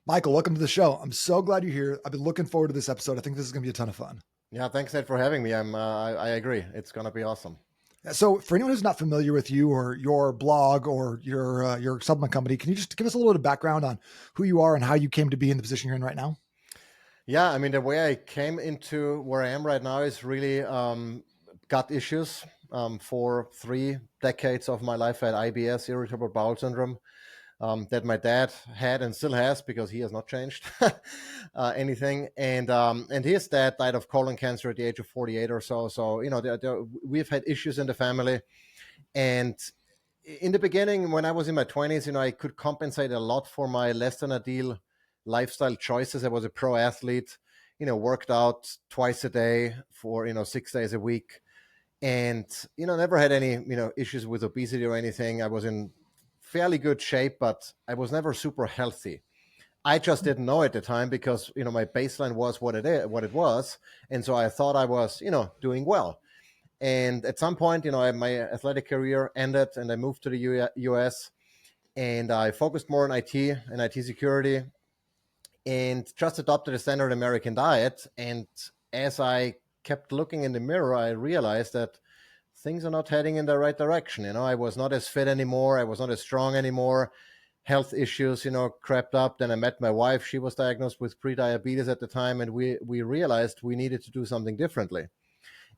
Michael, welcome to the show. I'm so glad you're here. I've been looking forward to this episode. I think this is going to be a ton of fun. Yeah, thanks, Ed, for having me. I agree. It's gonna be awesome. So, for anyone who's not familiar with you or your blog or your supplement company, can you just give us a little bit of background on who you are and how you came to be in the position you're in right now? Yeah, I mean, the way I came into where I am right now is really gut issues. For 3 decades of my life, I had IBS, irritable bowel syndrome, that my dad had and still has because he has not changed anything. And his dad died of colon cancer at the age of 48 or so. So we've had issues in the family. And in the beginning, when I was in my 20s, I could compensate a lot for my less than ideal lifestyle choices. I was a pro athlete, worked out twice a day for, 6 days a week, and, never had any, issues with obesity or anything. I was in fairly good shape, but I was never super healthy. I just didn't know at the time because, my baseline was what it was. And so I thought I was, doing well. And at some point, my athletic career ended and I moved to the US, and I focused more on IT and IT security and just adopted a standard American diet. And as I kept looking in the mirror, I realized that things are not heading in the right direction. I was not as fit anymore. I was not as strong anymore. Health issues, crept up. Then I met my wife. She was diagnosed with pre-diabetes at the time, and we realized we needed to do something differently.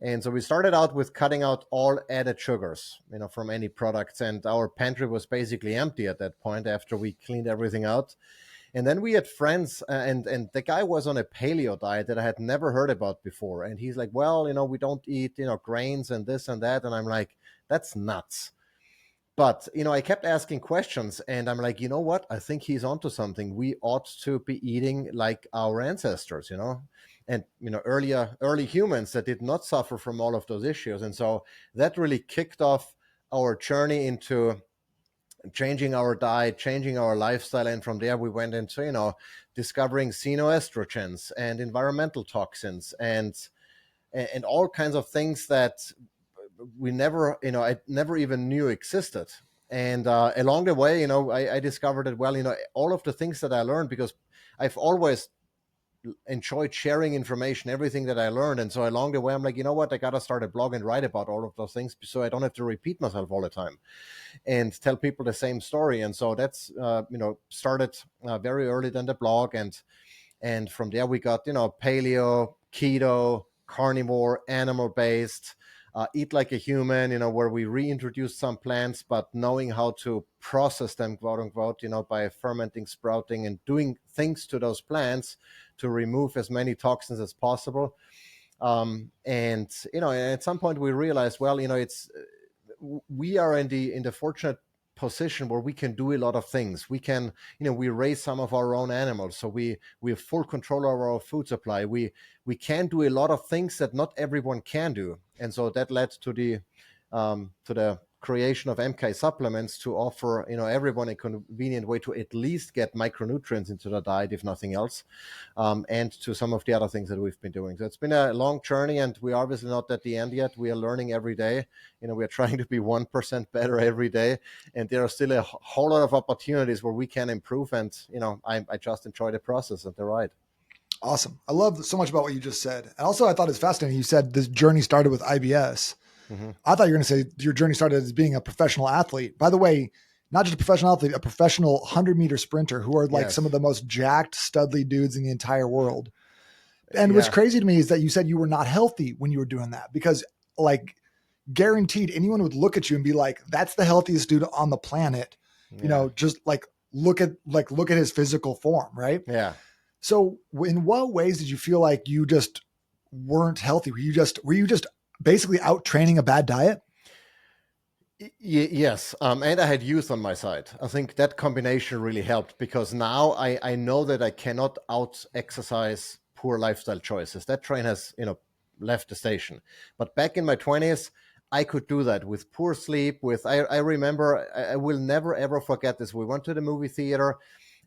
And so we started out with cutting out all added sugars, from any products. And our pantry was basically empty at that point after we cleaned everything out. And then we had friends, and the guy was on a paleo diet that I had never heard about before. And he's like, well, we don't eat, grains and this and that. And I'm like, that's nuts. But, I kept asking questions, and I'm like, you know what? I think he's onto something. We ought to be eating like our ancestors, and, early humans that did not suffer from all of those issues. And so that really kicked off our journey into changing our diet, changing our lifestyle. And from there, we went into, discovering xenoestrogens and environmental toxins and all kinds of things that we never, I never even knew existed. And along the way, I discovered that, well, all of the things that I learned, because I've always enjoyed sharing information, everything that I learned. And so along the way, I'm like, you know what, I got to start a blog and write about all of those things so I don't have to repeat myself all the time and tell people the same story. And so that's, started very early than the blog. And from there we got, paleo, keto, carnivore, animal based, eat like a human, where we reintroduced some plants, but knowing how to process them, quote unquote, by fermenting, sprouting, and doing things to those plants to remove as many toxins as possible. And at some point we realized, well, it's we are in the fortunate position where we can do a lot of things. We can, we raise some of our own animals, so we have full control over our food supply. We can do a lot of things that not everyone can do, and so that led to the creation of MK supplements to offer, everyone a convenient way to at least get micronutrients into their diet, if nothing else, and to some of the other things that we've been doing. So it's been a long journey, and we're obviously not at the end yet. We are learning every day. We're trying to be 1% better every day, and there are still a whole lot of opportunities where we can improve. And I just enjoy the process and the ride. Awesome. I love so much about what you just said. And also, I thought it's fascinating. You said this journey started with IBS. Mm-hmm. I thought you were going to say your journey started as being a professional athlete. By the way, not just a professional athlete, a professional 100-meter sprinter who are like some of Yes. the most jacked, studly dudes in the entire world. And what's Yeah. crazy to me is that you said you were not healthy when you were doing that because, like, guaranteed anyone would look at you and be like, that's the healthiest dude on the planet. Yeah. Just look at his physical form, right? Yeah. So in what ways did you feel like you just weren't healthy? Were you just basically out training a bad diet? Yes, and I had youth on my side. I think that combination really helped because now I know that I cannot out exercise poor lifestyle choices. That train has left the station. But back in my 20s, I could do that with poor sleep. I remember, I will never ever forget this. We went to the movie theater,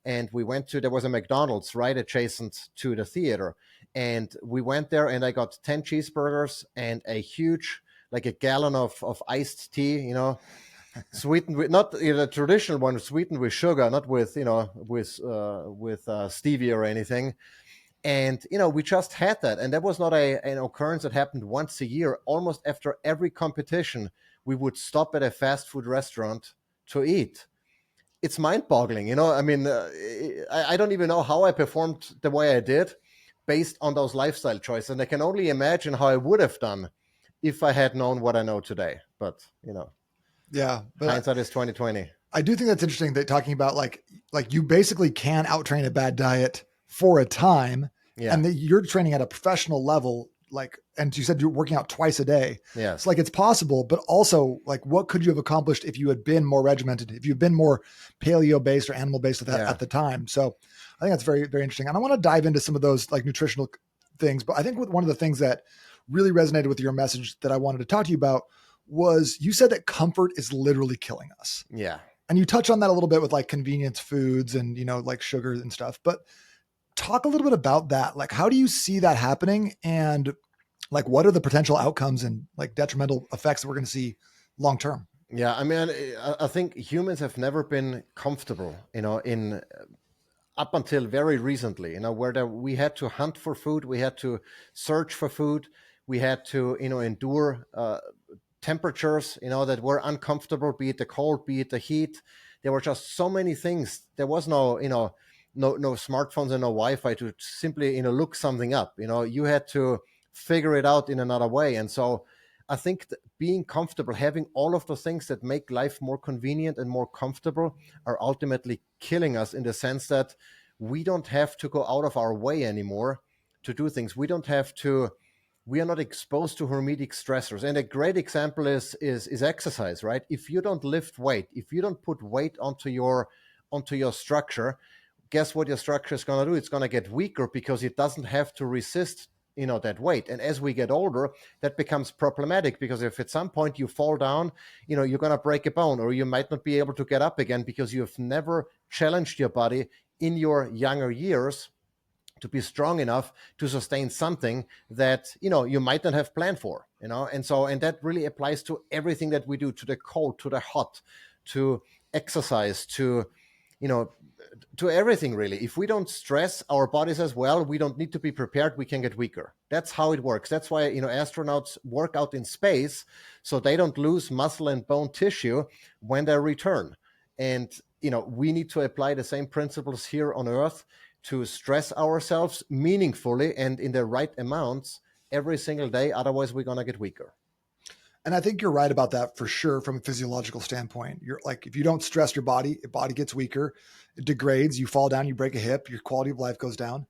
and there was a McDonald's right adjacent to the theater, and we went there, and I got 10 cheeseburgers and a huge, like a gallon of iced tea, sweetened with not the traditional one, sweetened with sugar, not with stevia or anything. And we just had that, and that was not an occurrence that happened once a year. Almost after every competition, we would stop at a fast food restaurant to eat. It's mind-boggling, I mean, I don't even know how I performed the way I did based on those lifestyle choices, and I can only imagine how I would have done if I had known what I know today. But Yeah, but hindsight is 2020. I do think that's interesting that talking about like you basically can outtrain a bad diet for a time, Yeah. and that you're training at a professional level. Like, and you said you're working out twice a day. Yes. So like it's possible, but also like what could you have accomplished if you had been more regimented, if you've been more paleo based or animal based at, Yeah. at the time. So I think that's very, very interesting. And I want to dive into some of those like nutritional things, but I think one of the things that really resonated with your message that I wanted to talk to you about was you said that comfort is literally killing us. Yeah. And you touch on that a little bit with like convenience foods and, like sugar and stuff, but talk a little bit about that. Like, how do you see that happening? And like, what are the potential outcomes and like detrimental effects that we're going to see long term? Yeah. I mean, I think humans have never been comfortable, in up until very recently, where we had to hunt for food, we had to search for food, we had to, endure temperatures, that were uncomfortable, be it the cold, be it the heat. There were just so many things. There was no, no smartphones and no Wi-Fi to simply, look something up. You had to figure it out in another way. And so I think being comfortable, having all of the things that make life more convenient and more comfortable are ultimately killing us, in the sense that we don't have to go out of our way anymore to do things. We are not exposed to hermetic stressors. And a great example is exercise, right? If you don't lift weight, if you don't put weight onto your structure, guess what your structure is going to do? It's going to get weaker because it doesn't have to resist, that weight. And as we get older, that becomes problematic, because if at some point you fall down, you're going to break a bone, or you might not be able to get up again because you've never challenged your body in your younger years to be strong enough to sustain something that you might not have planned for. And that really applies to everything that we do, to the cold, to the hot, to exercise, to to everything, really. If we don't stress our bodies as well, we don't need to be prepared, we can get weaker. That's how it works. That's why astronauts work out in space, so they don't lose muscle and bone tissue when they return. And we need to apply the same principles here on Earth, to stress ourselves meaningfully and in the right amounts every single day. Otherwise, we're going to get weaker. And I think you're right about that for sure from a physiological standpoint. You're like, if you don't stress your body gets weaker, it degrades, you fall down, you break a hip, your quality of life goes down.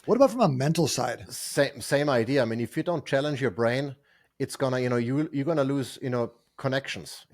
What about from a mental side? Same idea. I mean, if you don't challenge your brain, it's gonna, you're gonna lose, connections,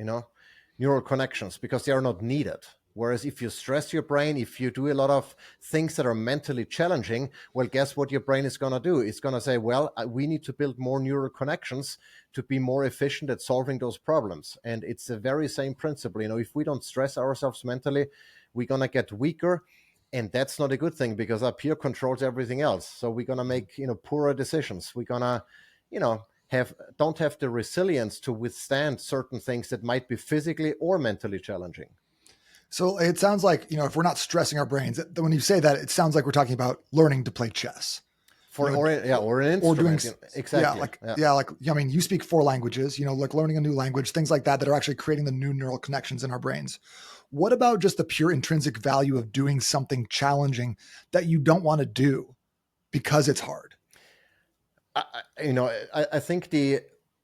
neural connections, because they are not needed. Whereas if you stress your brain, if you do a lot of things that are mentally challenging, well, guess what your brain is going to do? It's going to say, well, we need to build more neural connections to be more efficient at solving those problems. And it's the very same principle. If we don't stress ourselves mentally, we're going to get weaker. And that's not a good thing, because up here controls everything else. So we're going to make, poorer decisions. We're going to, don't have the resilience to withstand certain things that might be physically or mentally challenging. So it sounds like, if we're not stressing our brains, when you say that, it sounds like we're talking about learning to play chess. Or an instrument. Or doing, exactly. I mean, you speak 4 languages, like learning a new language, things like that are actually creating the new neural connections in our brains. What about just the pure intrinsic value of doing something challenging that you don't want to do because it's hard? I think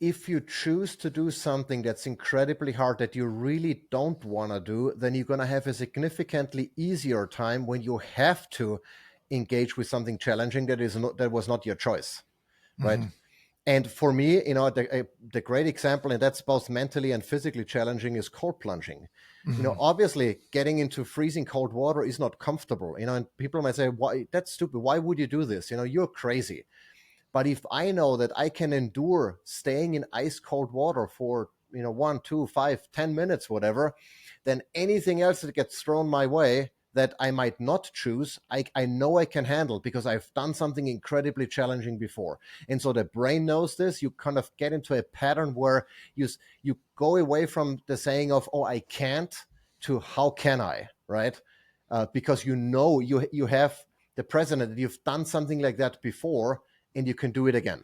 if you choose to do something that's incredibly hard, that you really don't want to do, then you're going to have a significantly easier time when you have to engage with something challenging that was not your choice, right? Mm-hmm. And for me, the great example, and that's both mentally and physically challenging, is cold plunging. Mm-hmm. Obviously, getting into freezing cold water is not comfortable. And people might say, "Why? That's stupid. Why would you do this? You're crazy." But if I know that I can endure staying in ice cold water for 1, 2, 5, 10 minutes, whatever, then anything else that gets thrown my way that I might not choose, I know I can handle because I've done something incredibly challenging before. And so the brain knows this. You kind of get into a pattern where you go away from the saying of, oh, I can't, to how can I, right? Because you have the precedent that you've done something like that before and you can do it again.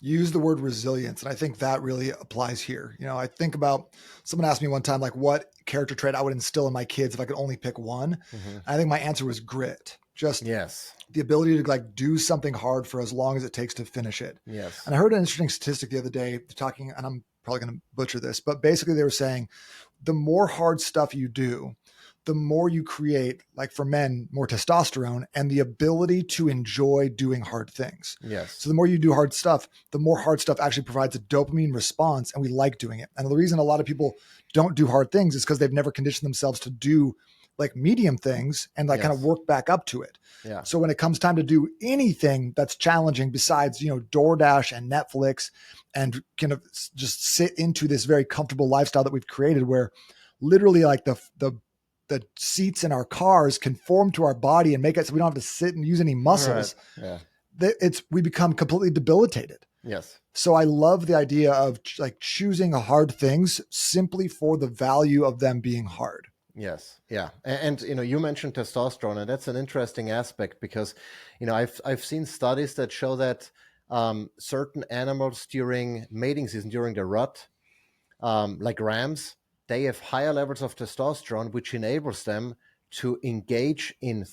Use the word resilience. And I think that really applies here. You know, I think about someone asked me one time, like, what character trait I would instill in my kids if I could only pick one. Hmm. I think my answer was grit. Just Yes. the ability to like do something hard for as long as it takes to finish it. Yes. And I heard an interesting statistic the other day talking, and I'm probably going to butcher this, but basically they were saying the more hard stuff you do, the more you create, like for men, more testosterone and the ability to enjoy doing hard things. Yes. So the more you do hard stuff, the more hard stuff actually provides a dopamine response and we like doing it. And the reason a lot of people don't do hard things is because they've never conditioned themselves to do like medium things and like kind of Yes. work back up to it. Yeah. So when it comes time to do anything that's challenging besides, you know, DoorDash and Netflix and kind of just sit into this very comfortable lifestyle that we've created where literally like the seats in our cars conform to our body and make it so we don't have to sit and use any muscles. Right. Yeah. We become completely debilitated. Yes. So I love the idea of like choosing hard things simply for the value of them being hard. Yes. Yeah. And you know, you mentioned testosterone, and that's an interesting aspect because, you know, I've seen studies that show that certain animals during mating season, during the rut, like rams, they have higher levels of testosterone, which enables them to engage in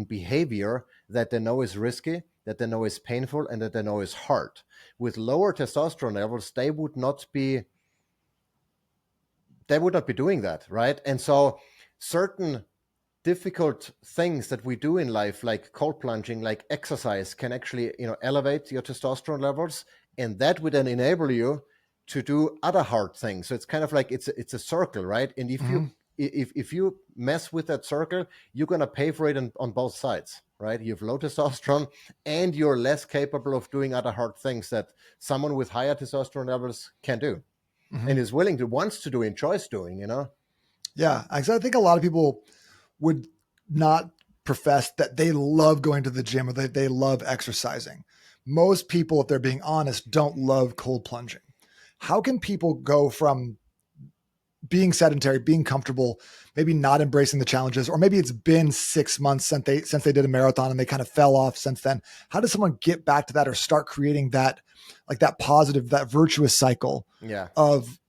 behavior that they know is risky, that they know is painful, and that they know is hard. With lower testosterone levels, they would not be doing that, right? And so certain difficult things that we do in life, like cold plunging, like exercise, can actually, you know, elevate your testosterone levels, and that would then enable you to do other hard things. So it's kind of like it's a circle, right? And Mhm. if you mess with that circle, you're gonna pay for it on both sides, right? You have low testosterone, and you're less capable of doing other hard things that someone with higher testosterone levels can do, and Mhm. is willing to, wants to do, enjoys doing, you know? Yeah. I think a lot of people would not profess that they love going to the gym or they love exercising. Most people, if they're being honest, don't love cold plunging. How can people go from being sedentary, being comfortable, maybe not embracing the challenges, or maybe it's been 6 months since they did a marathon and they kind of fell off since then? How does someone get back to that or start creating that, like that positive, that virtuous cycle Yeah. of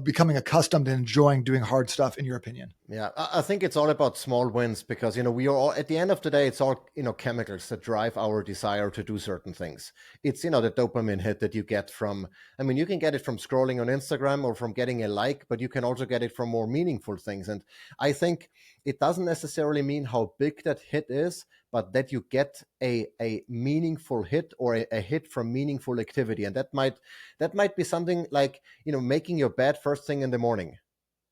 becoming accustomed and enjoying doing hard stuff, in your opinion? Yeah, I think it's all about small wins because, you know, we are all, at the end of the day, it's all, you know, chemicals that drive our desire to do certain things. It's, you know, the dopamine hit that you get from, I mean, you can get it from scrolling on Instagram or from getting a like, but you can also get it from more meaningful things. And I think it doesn't necessarily mean how big that hit is, but that you get a meaningful hit or a hit from meaningful activity. And that might be something like, you know, making your bed first thing in the morning.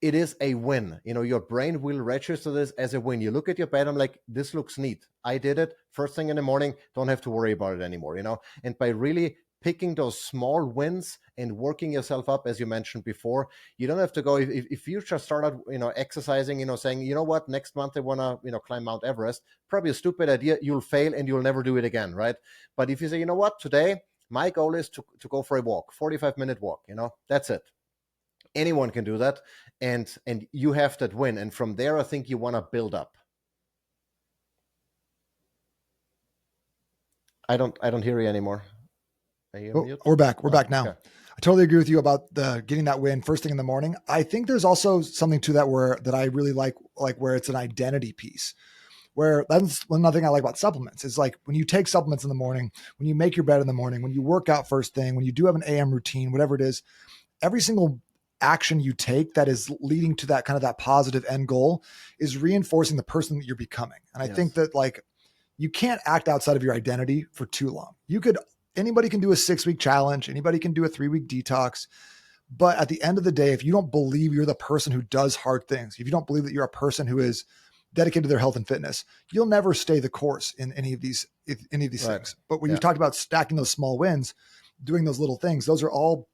It is a win. You know, your brain will register this as a win. You look at your bed, I'm like, this looks neat. I did it first thing in the morning. Don't have to worry about it anymore, you know? And by really picking those small wins and working yourself up, as you mentioned before, you don't have to go, if you just start out, you know, exercising, you know, saying, you know what, next month I want to, you know, climb Mount Everest, probably a stupid idea. You'll fail and you'll never do it again, right? But if you say, you know what, today, my goal is to go for a walk, 45-minute walk, you know, that's it. Anyone can do that, and you have that win, and from there I think you want to build up. I don't hear you anymore. Are you on Oh, mute? we're back. We're Oh, back now. okay. I totally agree with you about the getting that win first thing in the morning. I think there's also something to that that I really like where it's an identity piece. Where that's another thing I like about supplements is like when you take supplements in the morning, when you make your bed in the morning, when you work out first thing, when you do have an AM routine, whatever it is, every single action you take that is leading to that kind of that positive end goal is reinforcing the person that you're becoming. And I think Yes. that like you can't act outside of your identity for too long. Anybody can do a 6 week challenge. Anybody can do a 3 week detox. But at the end of the day, if you don't believe you're the person who does hard things, if you don't believe that you're a person who is dedicated to their health and fitness, you'll never stay the course in any of these Right. things. But when you Yeah. talked about stacking those small wins, doing those little things, those are all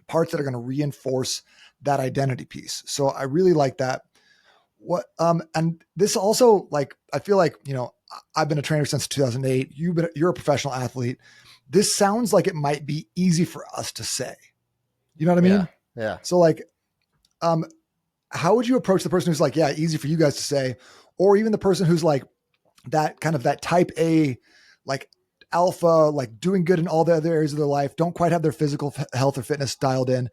parts that are going to reinforce that identity piece. So I really like that. what and this also, like, I feel like, I've been a trainer since 2008. You're a professional athlete. This sounds like it might be easy for us to say. You know what I Yeah, mean? yeah. So like, um, how would you approach the person who's like, yeah, easy for you guys to say, or even the person who's like that kind of that type A, like alpha, like doing good in all the other areas of their life, don't quite have their physical health or fitness dialed in,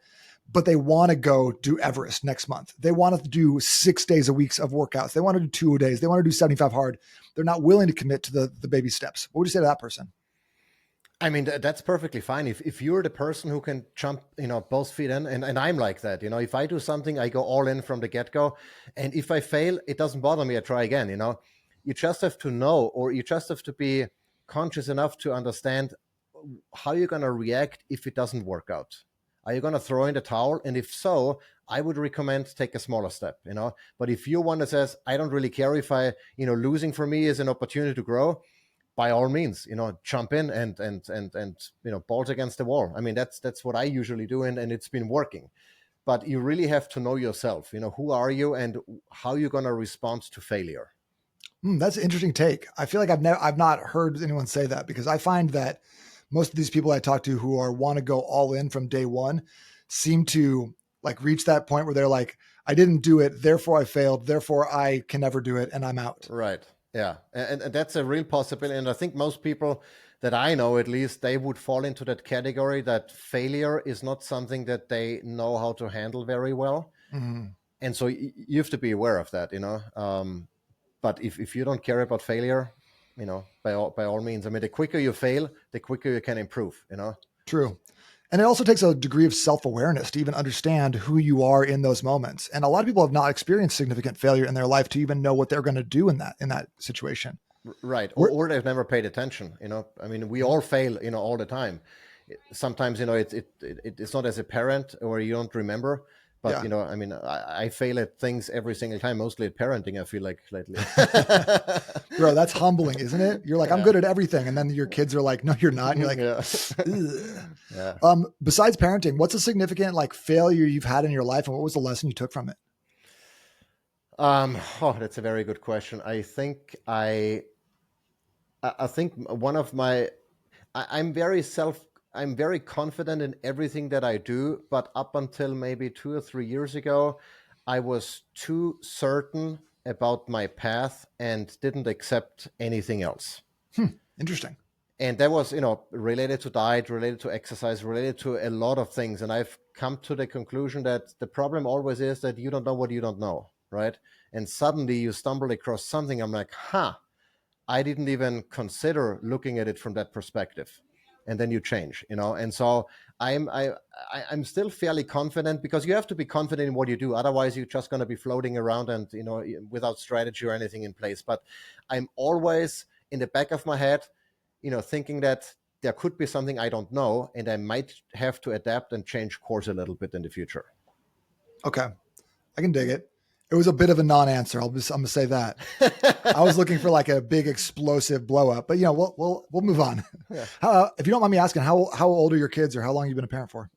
but they want to go do Everest next month. They want to do 6 days a week of workouts. They want to do 2 days. They want to do 75 hard. They're not willing to commit to the baby steps. What would you say to that person? I mean, that's perfectly fine. If you're the person who can jump, both feet in, and I'm like that, if I do something, I go all in from the get go. And if I fail, it doesn't bother me. I try again. You just have to know, or you just have to be conscious enough to understand how you're going to react if it doesn't work out. Are you going to throw in the towel? And if so, I would recommend take a smaller step. But if you're one that says, I don't really care if losing for me is an opportunity to grow, by all means, jump in and balls against the wall. I mean, that's what I usually do, and it's been working. But you really have to know yourself. Who are you and how you're going to respond to failure. That's an interesting take. I feel like I've not heard anyone say that, because I find that most of these people I talk to who are want to go all in from day one seem to like reach that point where they're like, I didn't do it, therefore I failed, therefore I can never do it, and I'm out. Right. Yeah. And that's a real possibility. And I think most people that I know, at least, they would fall into that category that failure is not something that they know how to handle very well. Mhm. And so you have to be aware of that. But if you don't care about failure, by all means, I mean, the quicker you fail, the quicker you can improve. True. And it also takes a degree of self awareness to even understand who you are in those moments. And a lot of people have not experienced significant failure in their life to even know what they're going to do in that situation. Right. We're, Or they've never paid attention. I mean, we all fail, all the time. Sometimes, it's not as a parent or you don't remember, but, yeah. I mean, I fail at things every single time, mostly at parenting, I feel like lately. Bro, that's humbling, isn't it? You're like, I'm Yeah. good at everything. And then your kids are like, no, you're not. And you're like, Yeah. ugh. Yeah. Besides parenting, what's a significant like failure you've had in your life, and what was the lesson you took from it? That's a very good question. I think one of my I'm I'm very confident in everything that I do, but up until maybe 2 or 3 years ago, I was too certain about my path and didn't accept anything else. Interesting. And that was, related to diet, related to exercise, related to a lot of things. And I've come to the conclusion that the problem always is that you don't know what you don't know, right? And suddenly you stumble across something. I'm like, I didn't even consider looking at it from that perspective. And then you change. And so I'm still fairly confident, because you have to be confident in what you do. Otherwise, you're just going to be floating around and without strategy or anything in place. But I'm always in the back of my head, thinking that there could be something I don't know, and I might have to adapt and change course a little bit in the future. Okay. I can dig it. It was a bit of a non-answer. I'm gonna say that. I was looking for like a big explosive blow up, but we'll move on. Yeah. If you don't mind me asking, how old are your kids, or how long have you been a parent for?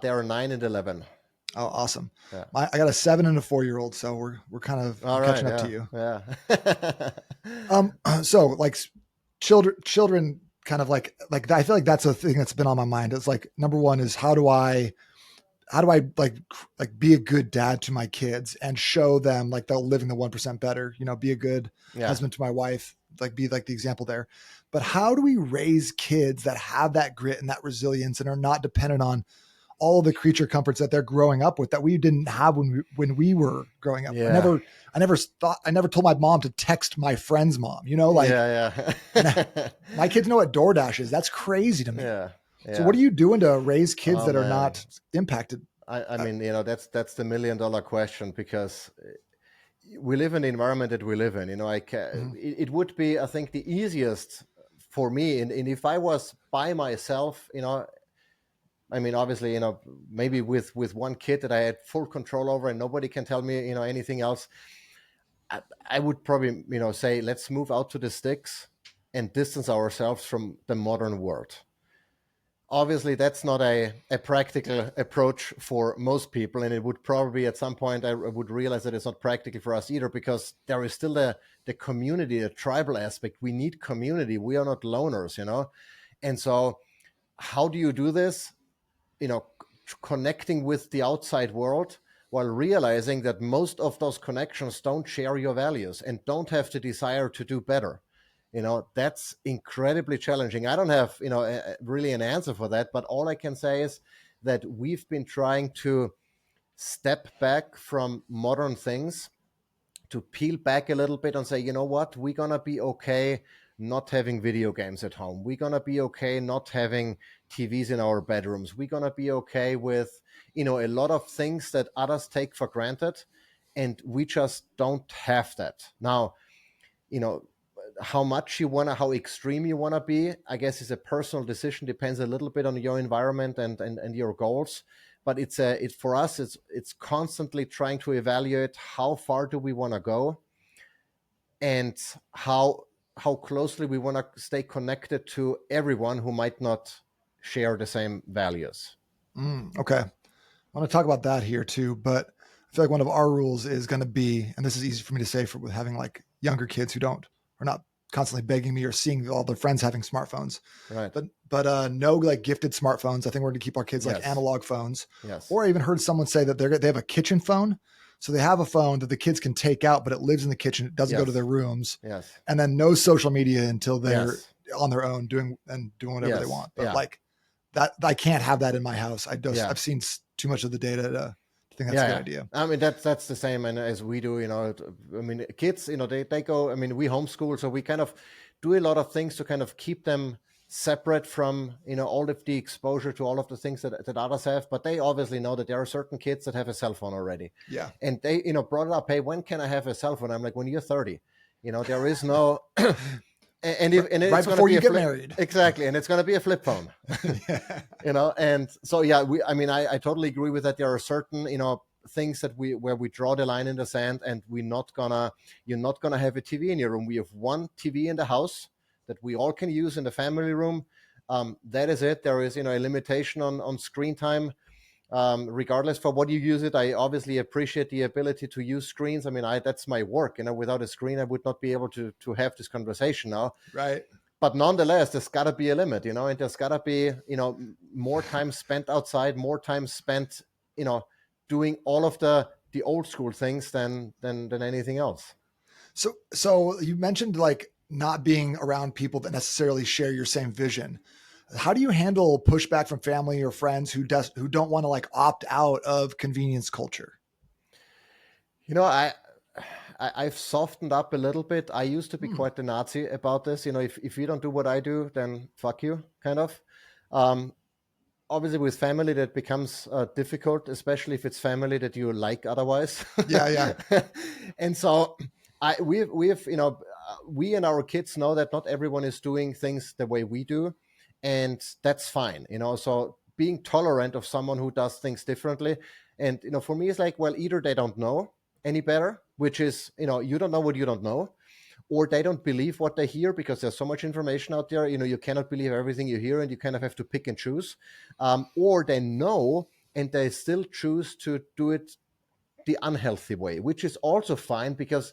They are 9 and 11. Oh, awesome. Yeah. I got a 7 and a 4-year-old, so I'm All right. catching up to Yeah. you. Yeah. So like children kind of like I feel like that's a thing that's been on my mind. It's like, number one is how do I like be a good dad to my kids and show them like they're living the 1% better, be a good Yeah. husband to my wife, like be like the example there. But how do we raise kids that have that grit and that resilience and are not dependent on all the creature comforts that they're growing up with that we didn't have when we were growing up? I Yeah. never I never told my mom to text my friend's mom, like, Yeah. and Yeah. my kids know what DoorDash is. That's crazy to me. Yeah. So what Yeah. are you doing to raise kids Oh that are man. not impacted? I Uh, mean, that's the $1 million question, because we live in the environment that we live in. mhm. It would be, I think, the easiest for me. And if I was by myself, I mean, obviously, maybe with one kid that I had full control over and nobody can tell me, anything else, I would probably, say, let's move out to the sticks and distance ourselves from the modern world. obviously that's not a practical approach for most people, and it would probably at some point I would realize that it's not practical for us either, because there is still the community, the tribal aspect. We need community. We are not loners, and so how do you do this? Connecting with the outside world while realizing that most of those connections don't share your values and don't have the desire to do better. That's incredibly challenging. I don't have really an answer for that, but all I can say is that we've been trying to step back from modern things, to peel back a little bit and say, you know what, we're going to be okay not having video games at home. We're going to be okay not having TVs in our bedrooms. We're going to be okay with, a lot of things that others take for granted. And we just don't have that. Now, you know, how much you want to, how extreme you want to be, I guess is a personal decision, depends a little bit on your environment and your goals. But it's for us, it's constantly trying to evaluate how far do we want to go, and how closely we want to stay connected to everyone who might not share the same values. Okay. I want to talk about that here too, but I feel like one of our rules is going to be, and this is easy for me to say with having like younger kids who are not constantly begging me or seeing all their friends having smartphones, Right. but no like gifted smartphones. I think we're going to keep our kids like Yes. analog phones. Yes. Or I even heard someone say that they have a kitchen phone. So they have a phone that the kids can take out, but it lives in the kitchen. It doesn't go to Yes. their rooms. Yes. And then no social media until they're Yes. on their own doing whatever they Yes. want. But Yeah. like that, I can't have that in my house. Yeah. I've seen too much of the data to think that's a Yeah, good yeah. idea. I mean, that's the same, and as we do, I mean, kids, they go. I mean, we homeschool, so we kind of do a lot of things to kind of keep them separate from all of the exposure to all of the things that others have. But they obviously know that there are certain kids that have a cell phone already. Yeah. And they brought it up. Hey, when can I have a cell phone? I'm like, when you're 30. There is no. And it's right before you get married. Exactly, and it's going to be a flip phone. Yeah. And so yeah, I totally agree with that. There are certain things where we draw the line in the sand, and you're not gonna have a TV in your room. We have one TV in the house that we all can use in the family room. That is it. There is a limitation on screen time. Regardless for what you use it, I obviously appreciate the ability to use screens. I mean, that's my work. Without a screen, I would not be able to have this conversation now. Right. But nonetheless, there's got to be a limit, and there's got to be, more time spent outside, more time spent, doing all of the old school things than anything else. So you mentioned like not being around people that necessarily share your same vision. How do you handle pushback from family or friends who don't want to like opt out of convenience culture? I've softened up a little bit. I used to be quite the Nazi about this. If you don't do what I do, then fuck you, kind of. Obviously, with family, that becomes difficult, especially if it's family that you like otherwise. Yeah. And so, we and our kids know that not everyone is doing things the way we do, and that's fine. So being tolerant of someone who does things differently, and for me, it's like, well, either they don't know any better, which is, you don't know what you don't know, or they don't believe what they hear, because there's so much information out there. You cannot believe everything you hear, and you kind of have to pick and choose. Or they know and they still choose to do it the unhealthy way, which is also fine, because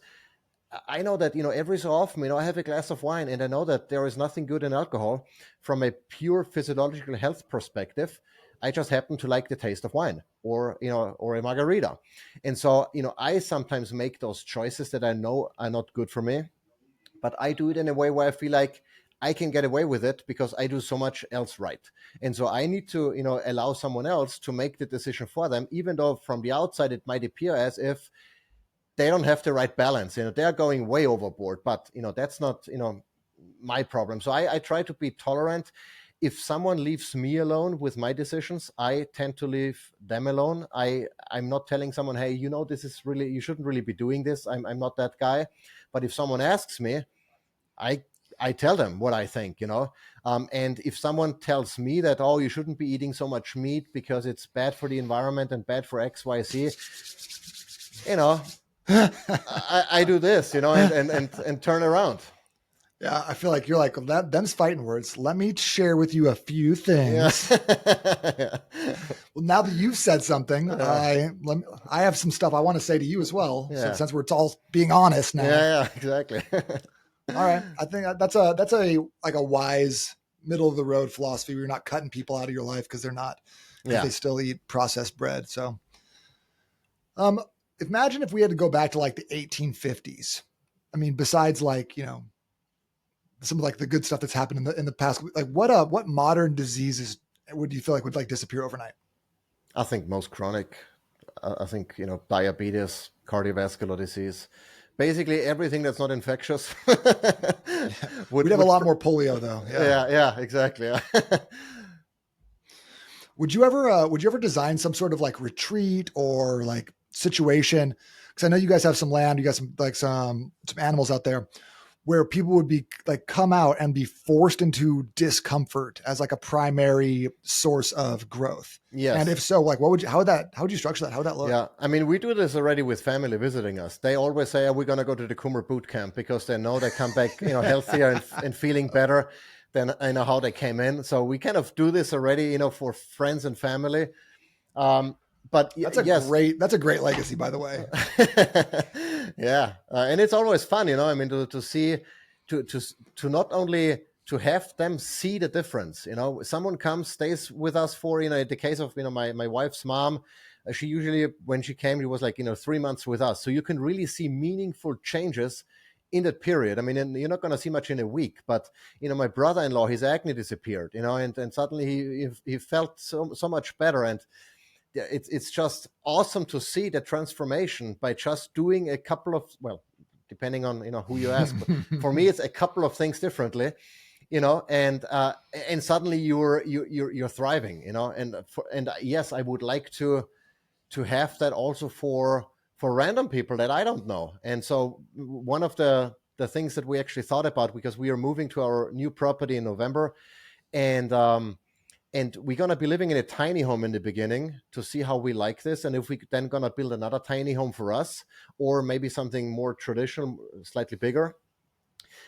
I know that, every so often, I have a glass of wine, and I know that there is nothing good in alcohol from a pure physiological health perspective. I just happen to like the taste of wine, or a margarita. And so, I sometimes make those choices that I know are not good for me, but I do it in a way where I feel like I can get away with it because I do so much else right. And so I need to, allow someone else to make the decision for them, even though from the outside it might appear as if they don't have the right balance. They're going way overboard, but that's not my problem. So I try to be tolerant. If someone leaves me alone with my decisions, I tend to leave them alone. I'm not telling someone, hey, this is really, you shouldn't really be doing this. I'm not that guy. But if someone asks me, I tell them what I think, and if someone tells me that, oh, you shouldn't be eating so much meat because it's bad for the environment and bad for X, Y, Z, I do this, and turn around. Yeah, I feel like you're like that. Them's fighting words. Let me share with you a few Yeah. things. Well, now that you've said something, Yeah. I have some stuff I want to say to you as well. So Yeah. since we're all being honest now, Yeah. Exactly. all right, I think that's a like a wise middle of the road philosophy. Where you're not cutting people out of your life because they're not because Yeah. they still eat processed bread. So, um, imagine if we had to go back to like the 1850s. I mean, besides like some of like the good stuff that's happened in the past, like what modern diseases would you feel like would like disappear overnight? I think most chronic. I think diabetes, cardiovascular disease, basically everything that's not infectious Yeah, we'd would have a would. lot more polio though. Yeah. Yeah. Yeah. Exactly. Yeah. Would you ever design some sort of like retreat or like situation? Because I know you guys have some land, you got some like some animals out there where people would be like come out and be forced into discomfort as like a primary source of growth. And Yes. if so, like what would you how would you structure that? How would that look? Yeah, I mean, we do this already with family visiting us. They always say, "Are we going to go to the Kummer boot camp?" Because they know they come back, healthier and feeling better than how they came in. So we kind of do this already, for friends and family. Um, but yes, That's a great legacy, by the way. yeah, and it's always fun, I mean, to see, to not only to have them see the difference. Someone comes, stays with us for, in the case of my wife's mom, she usually, when she came, it was like 3 months with us, so you can really see meaningful changes in that period. I mean, and you're not going to see much in a week, but my brother-in-law, his acne disappeared, and suddenly he felt so much better. And yeah, it's just awesome to see the transformation by just doing a couple of, well, depending on who you ask, but for me it's a couple of things differently, and suddenly you're thriving, and yes, I would like to have that also for random people that I don't know. And so one of the things that we actually thought about, because we are moving to our new property in November, and we're going to be living in a tiny home in the beginning to see how we like this, and if we then going to build another tiny home for us, or maybe something more traditional, slightly bigger.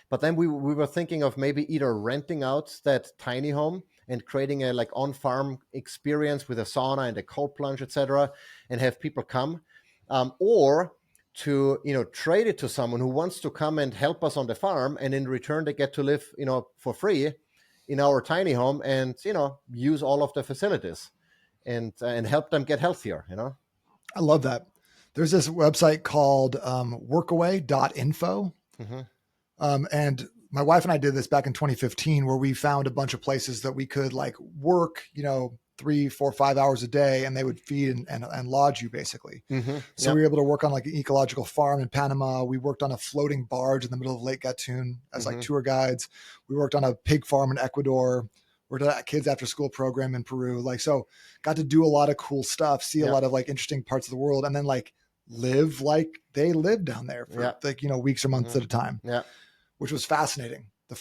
But then we were thinking of maybe either renting out that tiny home and creating a like on-farm experience with a sauna and a cold plunge, etc., and have people come, or to trade it to someone who wants to come and help us on the farm, and in return they get to live for free in our tiny home, and use all of the facilities, and help them get healthier. I love that. There's this website called workaway.info. Hmm. And my wife and I did this back in 2015, where we found a bunch of places that we could like work, 3, 4, 5 hours a day, and they would feed and lodge you basically. Hmm. So we Yep. were able to work on like an ecological farm in Panama. We worked on a floating barge in the middle of Lake Gatun as like Hmm. tour guides. We worked on a pig farm in Ecuador. Worked at a kids after school program in Peru. Like, so got to do a lot of cool stuff, see a Yep. lot of like interesting parts of the world, and then like live like they live down there for Yep. like, weeks or months Hmm. at a time, Yep. which was fascinating. The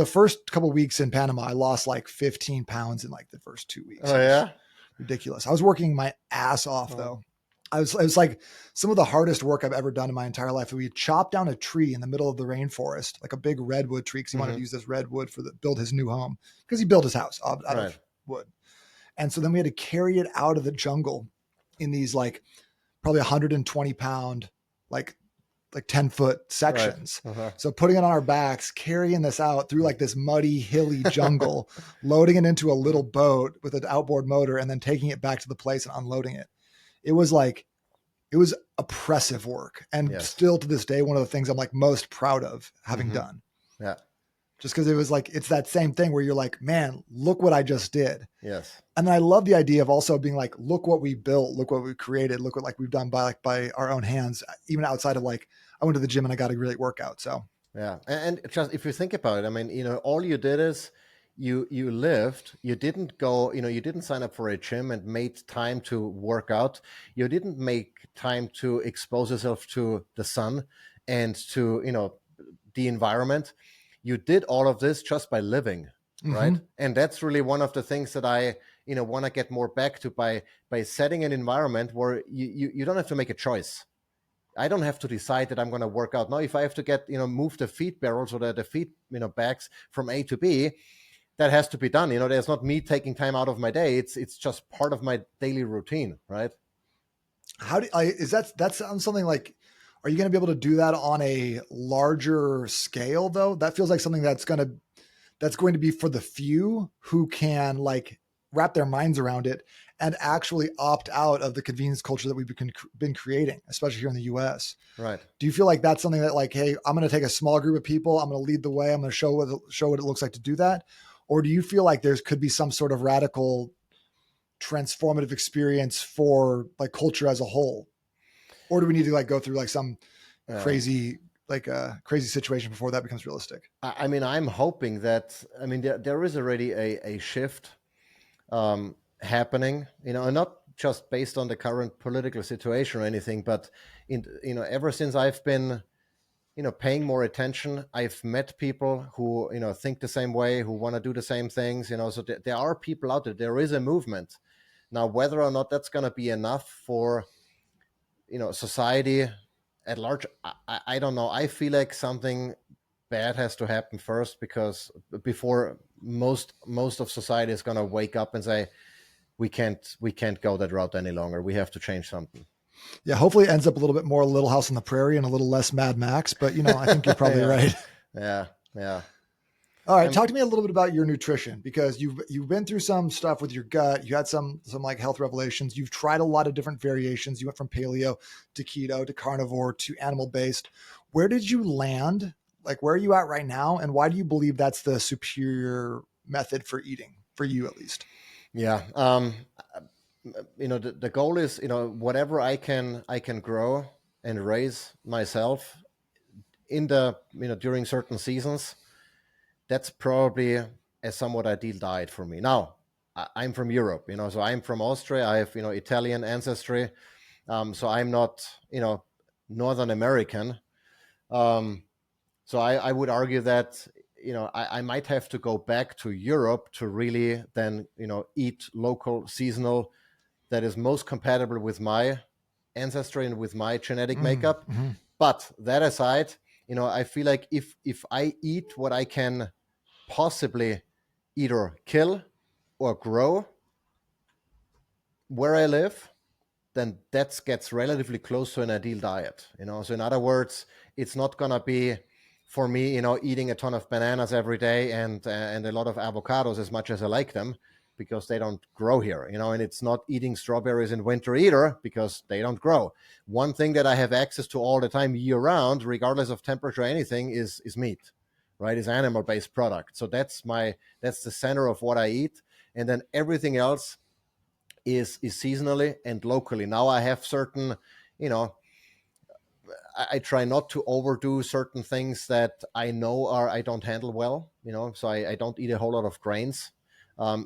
first couple of weeks in Panama, I lost like 15 pounds in like the first 2 weeks. Oh It was yeah. ridiculous. I was working my ass off Oh. though. It was like some of the hardest work I've ever done in my entire life. We chopped down a tree in the middle of the rainforest, like a big redwood tree, because he wanted to Hmm. use this redwood build his new home, because he built his house out Right. of wood. And so then we had to carry it out of the jungle in these like probably 120-pound, like 10-foot Right. sections. Uh-huh. So putting it on our backs, carrying this out through like this muddy, hilly jungle, loading it into a little boat with an outboard motor, and then taking it back to the place and unloading it. It was like, it was oppressive work. And Yes. still to this day, one of the things I'm like most proud of having Hmm. done. Yeah. Just because it was like, it's that same thing where you're like, man, look what I just did. Yes. And I love the idea of also being like, look what we built, look what we created, look what like we've done by our own hands, even outside of like, I went to the gym and I got a great workout. So Yeah. And just if you think about it, I mean, all you did is you lived. You didn't go. You didn't sign up for a gym and made time to work out. You didn't make time to expose yourself to the sun and to the environment. You did all of this just by living, right? mhm. And that's really one of the things that I want to get more back to, by setting an environment where you don't have to make a choice. I don't have to decide that I'm going to work out. Now, if I have to get, move the feed barrels or the feed, bags from A to B, that has to be done. There's not me taking time out of my day. It's just part of my daily routine, right? How do I, is that sounds something like, are you going to be able to do that on a larger scale though? That feels like something that's going to be for the few who can like wrap their minds around it and actually opt out of the convenience culture that we've been creating, especially here in the US. Right. Do you feel like that's something that like, hey, I'm going to take a small group of people, I'm going to lead the way, I'm going to show what it looks like to do that? Or do you feel like there's could be some sort of radical transformative experience for like culture as a whole? Or do we need to like go through like some Uh, crazy crazy situation before that becomes realistic? I mean, I'm hoping that, there is already a shift happening, and not just based on the current political situation or anything, but ever since I've been, paying more attention, I've met people who, think the same way, who want to do the same things, so there are people out there. There is a movement. Now, whether or not that's going to be enough for, society at large, I don't know. I feel like something bad has to happen first, because before most of society is going to wake up and say, we can't go that route any longer. We have to change something. Yeah, hopefully it ends up a little bit more Little House on the Prairie and a little less Mad Max, but I think you're probably Yeah, right. yeah, yeah. All right, I'm talk to me a little bit about your nutrition, because you've been through some stuff with your gut. You had some like health revelations. You've tried a lot of different variations. You went from paleo to keto to carnivore to animal based. Where did you land? Like, where are you at right now, and why do you believe that's the superior method for eating for you, at least? Yeah. The goal is, whatever I can grow and raise myself in the, during certain seasons. That's probably a somewhat ideal diet for me. Now, I'm from Europe, so I'm from Austria. I have, Italian ancestry. So I'm not, Northern American. Um, so I would argue that, I might have to go back to Europe to really then, eat local, seasonal, that is most compatible with my ancestry and with my genetic makeup. Mm-hmm. But that aside, I feel like if I eat what I can possibly either kill or grow where I live, then that gets relatively close to an ideal diet. So in other words, it's not gonna be for me, eating a ton of bananas every day and a lot of avocados, as much as I like them, because they don't grow here. And it's not eating strawberries in winter either, because they don't grow. One thing that I have access to all the time, year round, regardless of temperature or anything, is meat, right? Is animal based product. So that's the center of what I eat, and then everything else is seasonally and locally. Now I have certain, you know, I try not to overdo certain things that I know I don't handle well, so I don't eat a whole lot of grains.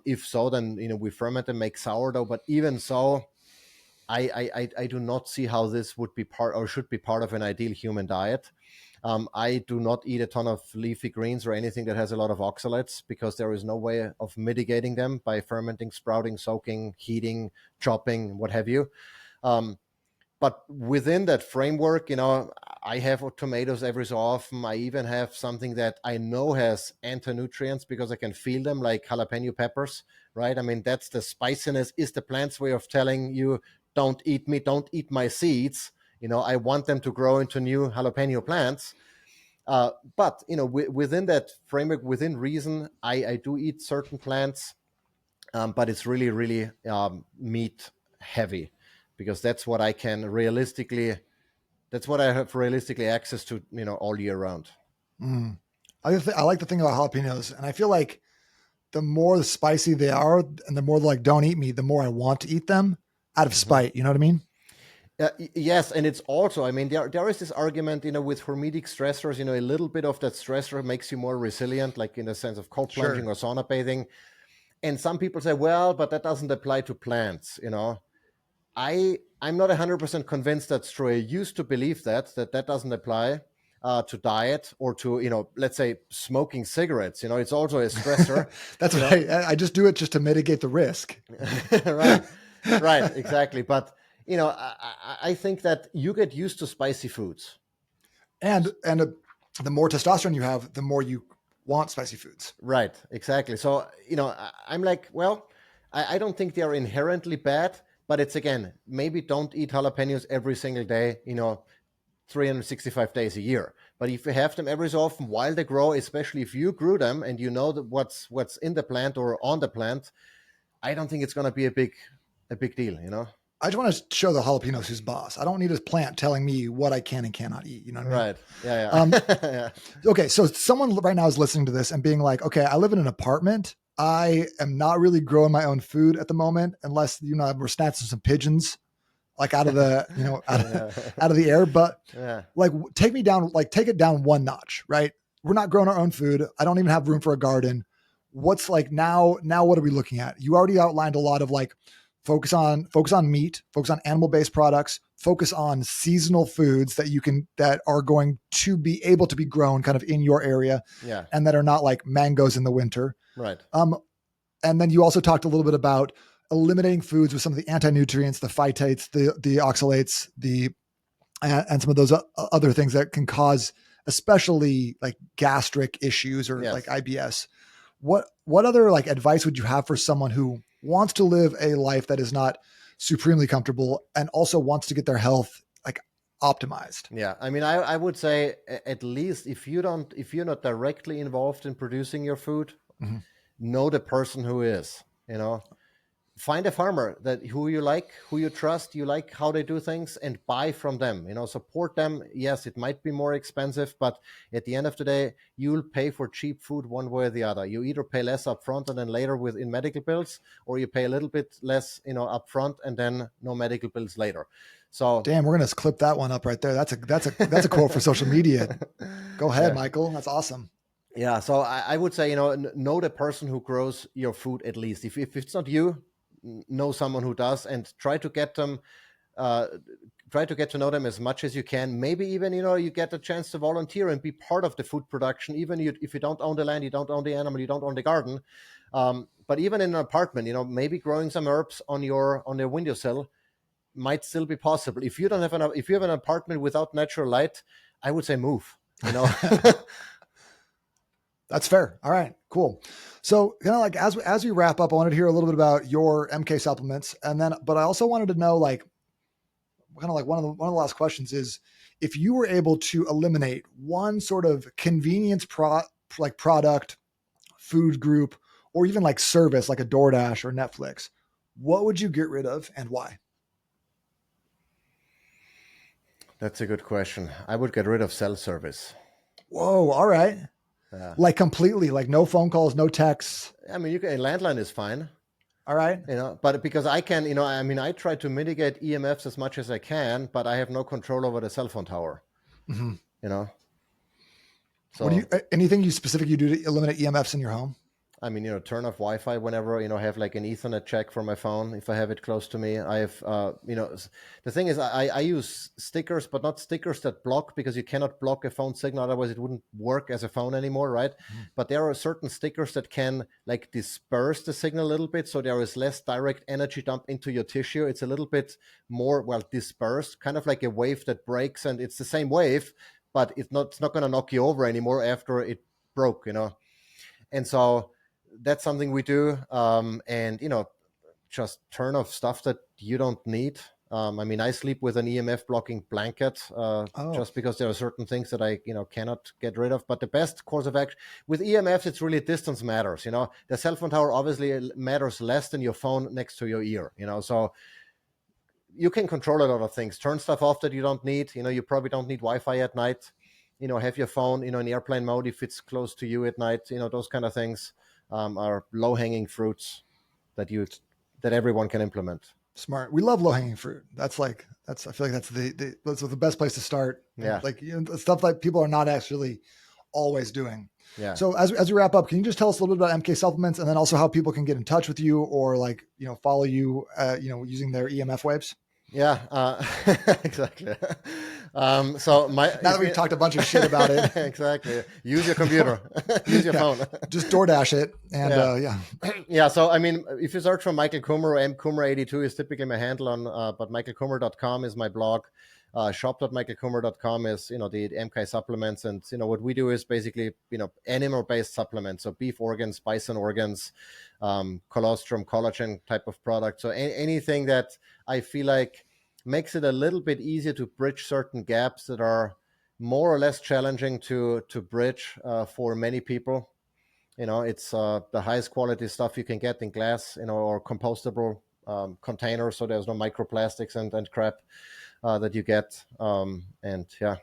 If so, then, we ferment and make sourdough. But even so, I do not see how this would be part or should be part of an ideal human diet. I do not eat a ton of leafy greens or anything that has a lot of oxalates, because there is no way of mitigating them by fermenting, sprouting, soaking, heating, chopping, what have you. But within that framework, I have tomatoes every so often. I even have something that I know has anti-nutrients because I can feel them, like jalapeno peppers, right? I mean, that's the spiciness, is the plant's way of telling you, don't eat me, don't eat my seeds. I want them to grow into new jalapeno plants. But, within that framework, within reason, I do eat certain plants, but it's really, really meat heavy, because that's what I have realistically access to, all year round. Mm. I like the thing about jalapenos, and I feel like the more spicy they are, and the more like don't eat me, the more I want to eat them out of Mhm. spite. You know what I mean? Yes, and it's also, I mean, there is this argument, with hermetic stressors, a little bit of that stressor makes you more resilient, like in the sense of cold plunging Sure. or sauna bathing. And some people say, well, but that doesn't apply to plants. I'm not 100% convinced that's true. I used to believe that doesn't apply to diet or to, let's say, smoking cigarettes. It's also a stressor. That's you what know I do it just to mitigate the risk. right, right, exactly. But I think that you get used to spicy foods. And the more testosterone you have, the more you want spicy foods. Right, exactly. So, I'm like, well, I don't think they're inherently bad, but it's again, maybe don't eat jalapenos every single day, 365 days a year. But if you have them every so often while they grow, especially if you grew them and you know that what's in the plant or on the plant, I don't think it's going to be a big deal. I just want to show the jalapenos who's boss. I don't need a plant telling me what I can and cannot eat. You know what I mean? Right. Yeah. Um, Yeah. okay, so someone right now is listening to this and being like, okay, I live in an apartment. I am not really growing my own food at the moment, unless we're snatching some pigeons like out of the out of the air. But Yeah. like, take me down, like take it down one notch, right? We're not growing our own food. I don't even have room for a garden. What's like now? Now, what are we looking at? You already outlined a lot of like focus on meat, focus on animal based products, focus on seasonal foods that are going to be able to be grown kind of in your area Yeah. and that are not like mangoes in the winter. Right. Um, and then you also talked a little bit about eliminating foods with some of the anti-nutrients, the phytates, the oxalates, and some of those other things that can cause especially like gastric issues or Yes. like IBS. What other like advice would you have for someone who wants to live a life that is not supremely comfortable and also wants to get their health like optimized? Yeah, I mean, I would say at least if you're not directly involved in producing your food, Mm-hmm. know the person who is. Find a farmer that who you like, who you trust, you like how they do things, and buy from them. Support them. Yes, it might be more expensive, but at the end of the day, you'll pay for cheap food one way or the other. You either pay less up front and then later in medical bills, or you pay a little bit less, up front and then no medical bills later. So Damn, we're gonna clip that one up right there. That's a quote for social media. Go ahead, yeah. Michael. That's awesome. Yeah, so I would say, know the person who grows your food at least. If it's not you, know someone who does, and uh, try to get to know them as much as you can. Maybe even, you get a chance to volunteer and be part of the food production, even if you don't own the land, you don't own the animal, you don't own the garden. But even in an apartment, maybe growing some herbs on your windowsill might still be possible. If you don't have if you have an apartment without natural light, I would say move. That's fair. All right, cool. So, like as we wrap up, I wanted to hear a little bit about your MK supplements, but I also wanted to know, like, kind of like one of the last questions is, if you were able to eliminate one sort of convenience product, food group, or even like service, like a DoorDash or Netflix, what would you get rid of and why? That's a good question. I would get rid of cell service. Whoa, all right. Yeah. Like completely, like no phone calls, no texts. I mean, a landline is fine. All right. But because I can, I mean, I try to mitigate EMFs as much as I can, but I have no control over the cell phone tower. Mm-hmm. So anything you do to eliminate EMFs in your home? I mean, turn off Wi-Fi whenever, have like an Ethernet check for my phone if I have it close to me. I have, the thing is, I use stickers, but not stickers that block, because you cannot block a phone signal. Otherwise, it wouldn't work as a phone anymore, right? Mm-hmm. But there are certain stickers that can like disperse the signal a little bit. So there is less direct energy dump into your tissue. It's a little bit more, dispersed, kind of like a wave that breaks, and it's the same wave, but it's not going to knock you over anymore after it broke, And so that's something we do. And, just turn off stuff that you don't need. I mean, I sleep with an EMF blocking blanket, just because there are certain things that I, cannot get rid of. But the best course of action with EMFs, it's really distance matters. The cell phone tower obviously matters less than your phone next to your ear, so you can control a lot of things. Turn stuff off that you don't need. You probably don't need Wi-Fi at night. Have your phone, in airplane mode if it's close to you at night. Those kind of things are low-hanging fruits that everyone can implement. Smart. We love low-hanging fruit. I feel like that's the best place to start. Yeah. Like stuff like people are not actually always doing. Yeah. So as we wrap up, can you just tell us a little bit about MK supplements, and then also how people can get in touch with you or follow you, using their EMF waves? Yeah, exactly. So my Now that if we've you, talked a bunch of shit about it, exactly, use your computer, use your yeah, phone. just DoorDash it, and Yeah, yeah, yeah. So I mean, if you search for Michael Kummer, or mkummer82 is typically my handle on, but michaelkummer.com is my blog. Shop.michaelkummer.com is the MK supplements, and what we do is basically animal based supplements, so beef organs, bison organs, colostrum, collagen type of product. So anything that I feel like makes it a little bit easier to bridge certain gaps that are more or less challenging to bridge for many people. It's the highest quality stuff you can get in glass, or compostable containers, so there's no microplastics and crap that you get. And yeah,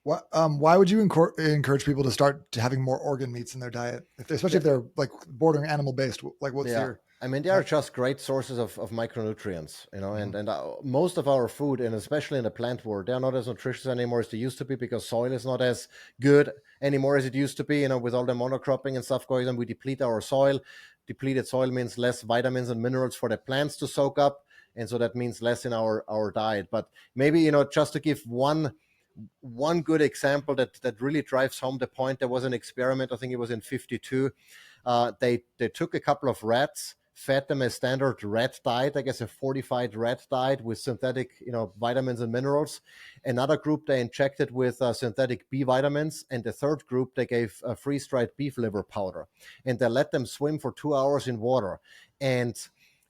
why would you encourage people to start to having more organ meats in their diet, especially yeah, if they're like bordering animal based? Like, what's yeah. your I mean, they are right? just great sources of micronutrients, Mhm. and most of our food, and especially in the plant world, they are not as nutritious anymore as they used to be, because soil is not as good anymore as it used to be. With all the monocropping and stuff going on, we deplete our soil. Depleted soil means less vitamins and minerals for the plants to soak up, and so that means less in our diet. But maybe just to give one good example that really drives home the point. There was an experiment, I think it was in 52. They took a couple of rats, fed them a standard rat diet, I guess a fortified rat diet with synthetic vitamins and minerals. Another group they injected with synthetic B vitamins, and the third group they gave freeze-dried beef liver powder, and they let them swim for 2 hours in water. And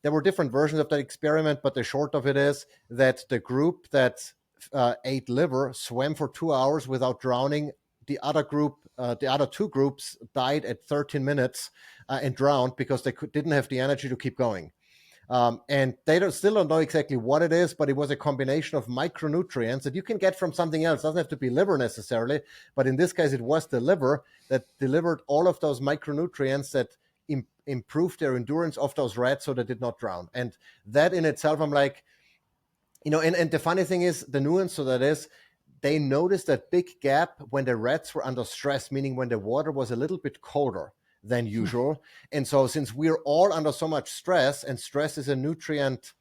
there were different versions of that experiment, but the short of it is that the group that ate liver swam for 2 hours without drowning. The other two groups died at 13 minutes and drowned because they didn't have the energy to keep going. And they still don't know exactly what it is, but it was a combination of micronutrients that you can get from something else. It doesn't have to be liver necessarily, but in this case, it was the liver that delivered all of those micronutrients that improved their endurance of those rats so they did not drown. And that in itself, I'm like, and the funny thing is, the nuance to that is, they noticed that big gap when the rats were under stress, meaning when the water was a little bit colder than Hmm. usual. And so, since we're all under so much stress, and stress is a nutrient,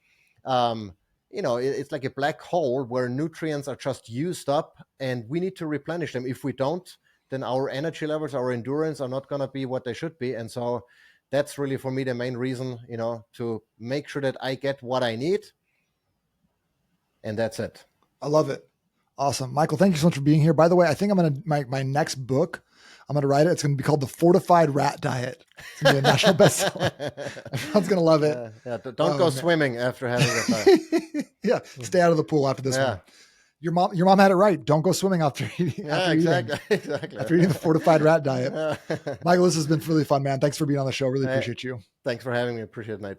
it's like a black hole where nutrients are just used up, and we need to replenish them. If we don't, then our energy levels, our endurance are not going to be what they should be. And so, that's really for me the main reason, to make sure that I get what I need, and that's it. I love it. Awesome, Michael. Thank you so much for being here. By the way, I think I'm gonna my next book. I'm gonna write it. It's gonna be called The Fortified Rat Diet. It's gonna be a national bestseller. Everyone's gonna love it. Yeah, don't Oh go man. swimming after having that diet. Yeah, stay out of the pool after this one. Yeah, Your mom had it right. Don't go swimming after eating, yeah, exactly, exactly. after eating the fortified rat diet. Yeah. Michael, this has been really fun, man. Thanks for being on the show. Really Hey, appreciate you. thanks for having me. Appreciate it, mate.